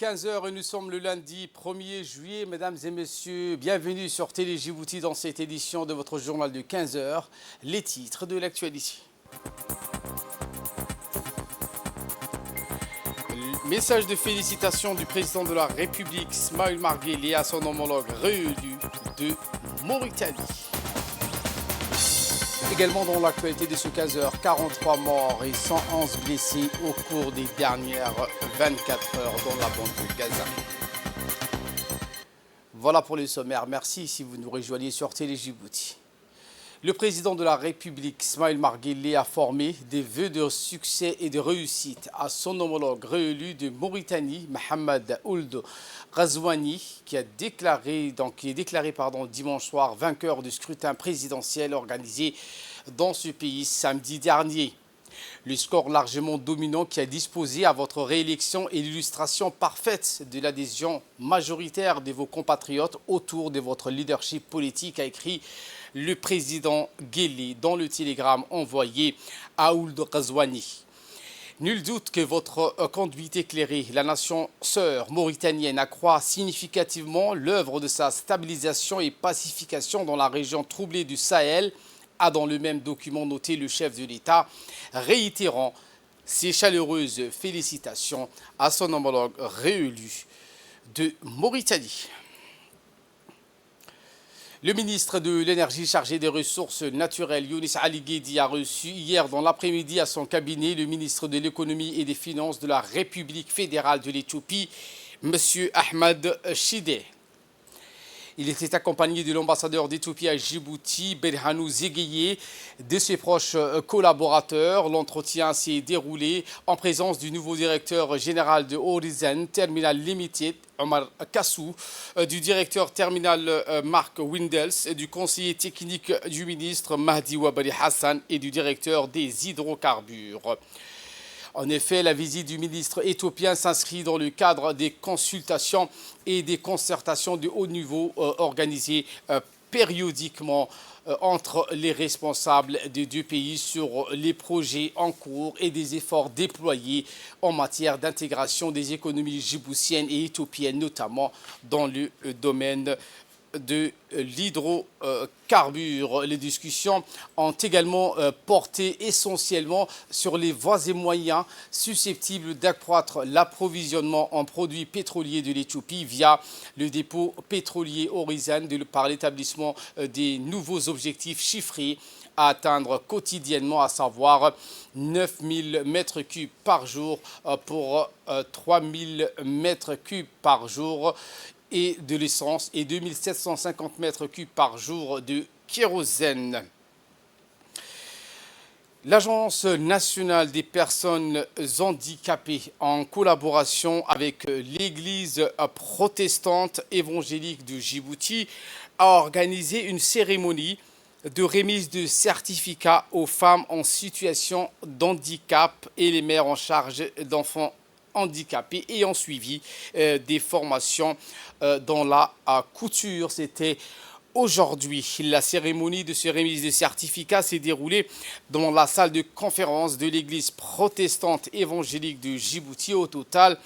15 heures et nous sommes le lundi 1er juillet. Mesdames et messieurs, bienvenue sur Télé Djibouti dans cette édition de votre journal de 15 heures. Les titres de l'actualité. Message de félicitations du président de la République, Ismaïl Omar Guelleh, à son homologue réélu de Mauritanie. Également dans l'actualité de ce 15 heures, 43 morts et 111 blessés au cours des dernières 24 heures dans la bande de Gaza. Voilà pour les sommaires. Merci si vous nous rejoignez sur Télé Djibouti. Le président de la République, Ismaïl Omar Guelleh, a formé des vœux de succès et de réussite à son homologue réélu de Mauritanie, Mohamed Ould Ghazouani, qui est déclaré dimanche soir vainqueur du scrutin présidentiel organisé dans ce pays samedi dernier. Le score largement dominant qui a disposé à votre réélection est l'illustration parfaite de l'adhésion majoritaire de vos compatriotes autour de votre leadership politique, a écrit le président Guelleh dans le télégramme envoyé à Ould Ghazouani. Nul doute que votre conduite éclairée, la nation sœur mauritanienne, accroît significativement l'œuvre de sa stabilisation et pacification dans la région troublée du Sahel, a dans le même document noté le chef de l'État, réitérant ses chaleureuses félicitations à son homologue réélu de Mauritanie. Le ministre de l'Énergie chargé des Ressources naturelles, Younis Ali Guedi, a reçu hier dans l'après-midi à son cabinet le ministre de l'Économie et des Finances de la République fédérale de l'Éthiopie, M. Ahmed Shideh. Il était accompagné de l'ambassadeur d'Éthiopie à Djibouti, Berhanou Zegeye, de ses proches collaborateurs. L'entretien s'est déroulé en présence du nouveau directeur général de Horizon Terminal Limited, Omar Kassou, du directeur terminal Mark Windels, du conseiller technique du ministre Mahdi Wabari Hassan et du directeur des hydrocarbures. En effet, la visite du ministre éthiopien s'inscrit dans le cadre des consultations et des concertations de haut niveau organisées périodiquement entre les responsables des deux pays sur les projets en cours et des efforts déployés en matière d'intégration des économies djiboutiennes et éthiopiennes, notamment dans le domaine de l'hydrocarbure. Les discussions ont également porté essentiellement sur les voies et moyens susceptibles d'accroître l'approvisionnement en produits pétroliers de l'Éthiopie via le dépôt pétrolier Horizon par l'établissement des nouveaux objectifs chiffrés à atteindre quotidiennement, à savoir 9000 mètres cubes par jour pour 3000 mètres cubes par jour et de l'essence et 2750 mètres cubes par jour de kérosène. L'Agence nationale des personnes handicapées, en collaboration avec l'Église protestante évangélique de Djibouti, a organisé une cérémonie de remise de certificats aux femmes en situation d'handicap et les mères en charge d'enfants handicapés ayant suivi des formations dans la couture. C'était aujourd'hui. La cérémonie de remise de certificats s'est déroulée dans la salle de conférence de l'église protestante évangélique de Djibouti. Au total,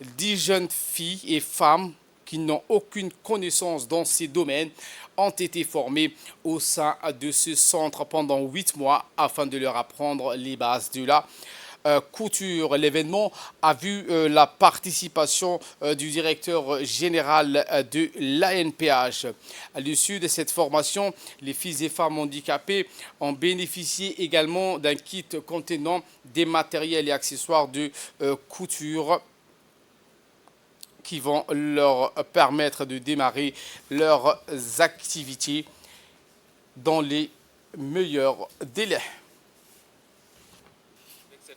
10 jeunes filles et femmes qui n'ont aucune connaissance dans ces domaines ont été formées au sein de ce centre pendant 8 mois afin de leur apprendre les bases de la couture. L'événement a vu la participation du directeur général de l'ANPH. À l'issue de cette formation, les filles et femmes handicapées ont bénéficié également d'un kit contenant des matériels et accessoires de couture qui vont leur permettre de démarrer leurs activités dans les meilleurs délais.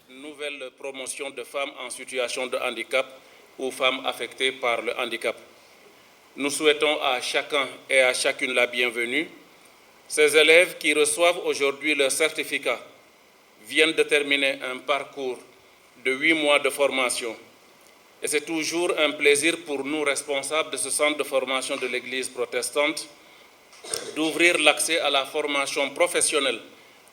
Nouvelle promotion de femmes en situation de handicap ou femmes affectées par le handicap. Nous souhaitons à chacun et à chacune la bienvenue. Ces élèves qui reçoivent aujourd'hui leur certificat viennent de terminer un parcours de 8 mois de formation. Et c'est toujours un plaisir pour nous, responsables de ce centre de formation de l'Église protestante, d'ouvrir l'accès à la formation professionnelle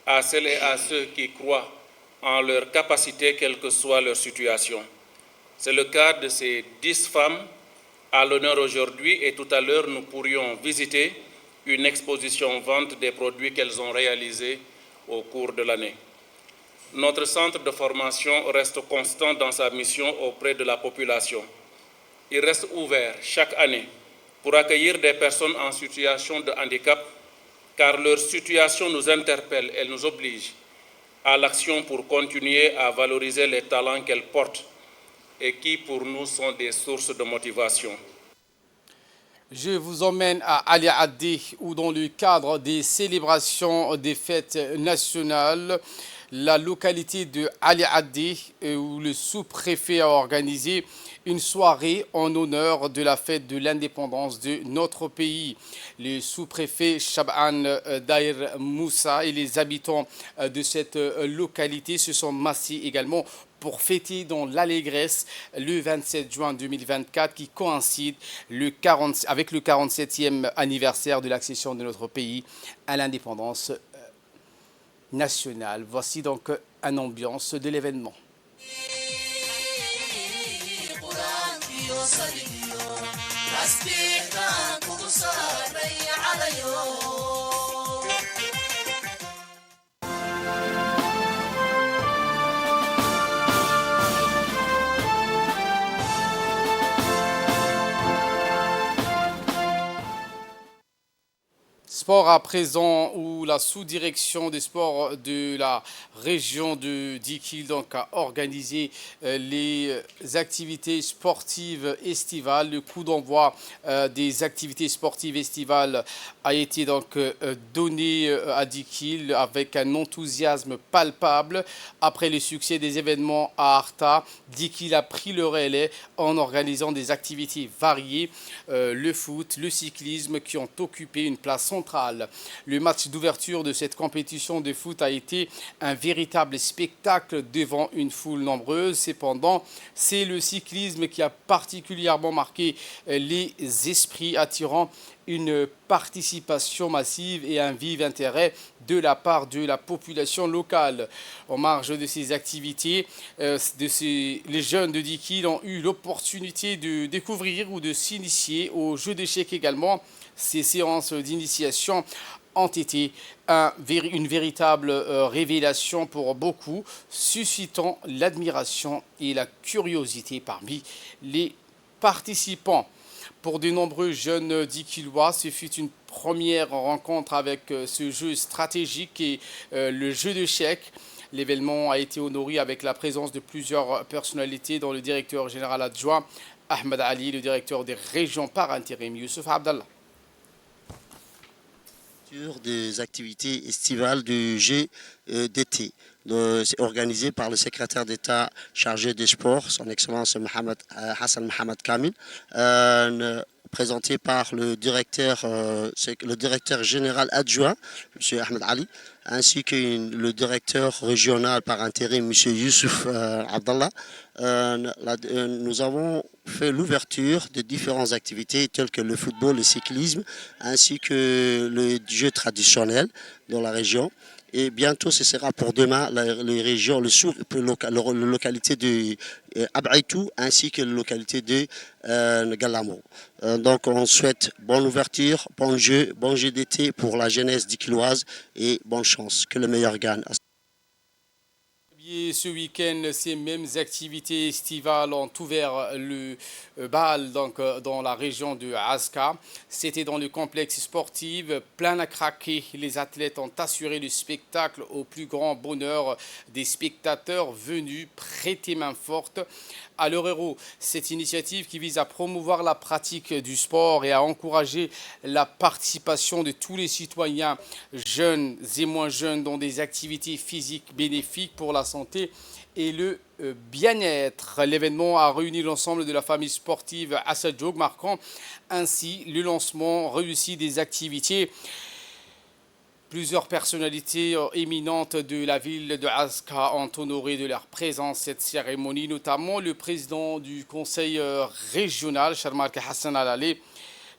à celles et à ceux qui croient en leur capacité, quelle que soit leur situation. C'est le cas de ces 10 femmes à l'honneur aujourd'hui et tout à l'heure nous pourrions visiter une exposition vente des produits qu'elles ont réalisés au cours de l'année. Notre centre de formation reste constant dans sa mission auprès de la population. Il reste ouvert chaque année pour accueillir des personnes en situation de handicap, car leur situation nous interpelle, elle nous oblige à l'action pour continuer à valoriser les talents qu'elles portent et qui pour nous sont des sources de motivation. Je vous emmène à Ali Addi où dans le cadre des célébrations des fêtes nationales, la localité de Ali Addi où le sous-préfet a organisé une soirée en honneur de la fête de l'indépendance de notre pays. Le sous-préfet Shaban Dair Moussa et les habitants de cette localité se sont massés également pour fêter dans l'allégresse le 27 juin 2024 qui coïncide avec le 47e anniversaire de l'accession de notre pays à l'indépendance nationale. Voici donc une ambiance de l'événement. Sport à présent où la sous-direction des sports de la région de Dikil donc a organisé les activités sportives estivales. Le coup d'envoi des activités sportives estivales a été donc donné à Dikil avec un enthousiasme palpable. Après le succès des événements à Arta, Dikil a pris le relais en organisant des activités variées, le foot, le cyclisme qui ont occupé une place centrale. Le match d'ouverture de cette compétition de foot a été un véritable spectacle devant une foule nombreuse. Cependant, c'est le cyclisme qui a particulièrement marqué les esprits, attirant une participation massive et un vif intérêt de la part de la population locale. En marge de ces activités, les jeunes de Dikil ont eu l'opportunité de découvrir ou de s'initier aux jeux d'échecs également. Ces séances d'initiation ont été une véritable révélation pour beaucoup, suscitant l'admiration et la curiosité parmi les participants. Pour de nombreux jeunes Dikilois, ce fut une première rencontre avec ce jeu stratégique et le jeu d'échecs. L'événement a été honoré avec la présence de plusieurs personnalités, dont le directeur général adjoint Ahmed Ali, le directeur des régions par intérim Youssouf Abdallah. Des activités estivales du G d'été. C'est organisé par le secrétaire d'État chargé des sports, son Excellence Hassan Mohamed Kamil, présenté par le directeur général adjoint, M. Ahmed Ali, ainsi que le directeur régional par intérim, M. Youssouf Abdallah. Nous avons fait l'ouverture de différentes activités telles que le football, le cyclisme, ainsi que le jeu traditionnel dans la région. Et bientôt, ce sera pour demain les régions, la localité de Abaitou ainsi que la localité de Galamo. Donc, on souhaite bonne ouverture, bon jeu d'été pour la jeunesse dikiloise et bonne chance. Que le meilleur gagne. Ce week-end, ces mêmes activités estivales ont ouvert le bal donc, dans la région de Aska. C'était dans le complexe sportif, plein à craquer. Les athlètes ont assuré le spectacle au plus grand bonheur des spectateurs venus prêter main forte à leur héros. Cette initiative qui vise à promouvoir la pratique du sport et à encourager la participation de tous les citoyens, jeunes et moins jeunes, dans des activités physiques bénéfiques pour la santé et le bien-être. L'événement a réuni l'ensemble de la famille sportive Assadjoug, marquant ainsi le lancement réussi des activités. Plusieurs personnalités éminentes de la ville de Aska ont honoré de leur présence cette cérémonie, notamment le président du conseil régional, Charmark Hassan Al-Ali,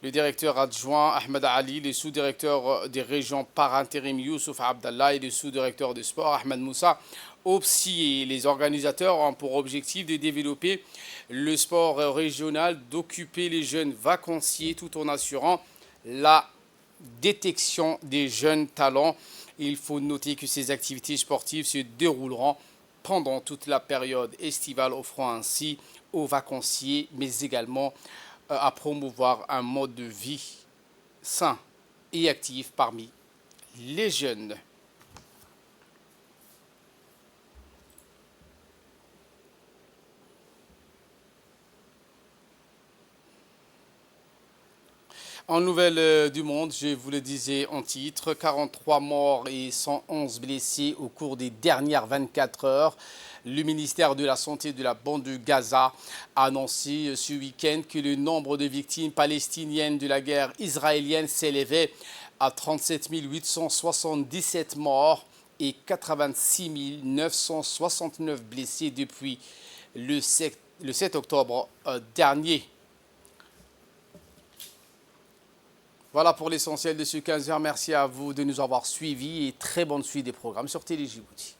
le directeur adjoint Ahmed Ali, le sous-directeur des régions par intérim Youssouf Abdallah et le sous-directeur du sport Ahmed Moussa Opsi et les organisateurs ont pour objectif de développer le sport régional, d'occuper les jeunes vacanciers tout en assurant la détection des jeunes talents. Il faut noter que ces activités sportives se dérouleront pendant toute la période estivale, offrant ainsi aux vacanciers, mais également à promouvoir un mode de vie sain et actif parmi les jeunes. En nouvelles du monde, je vous le disais en titre, 43 morts et 111 blessés au cours des dernières 24 heures. Le ministère de la Santé de la bande de Gaza a annoncé ce week-end que le nombre de victimes palestiniennes de la guerre israélienne s'élevait à 37 877 morts et 86 969 blessés depuis le 7 octobre dernier. Voilà pour l'essentiel de ce 15h. Merci à vous de nous avoir suivis et très bonne suite des programmes sur Télé Djibouti.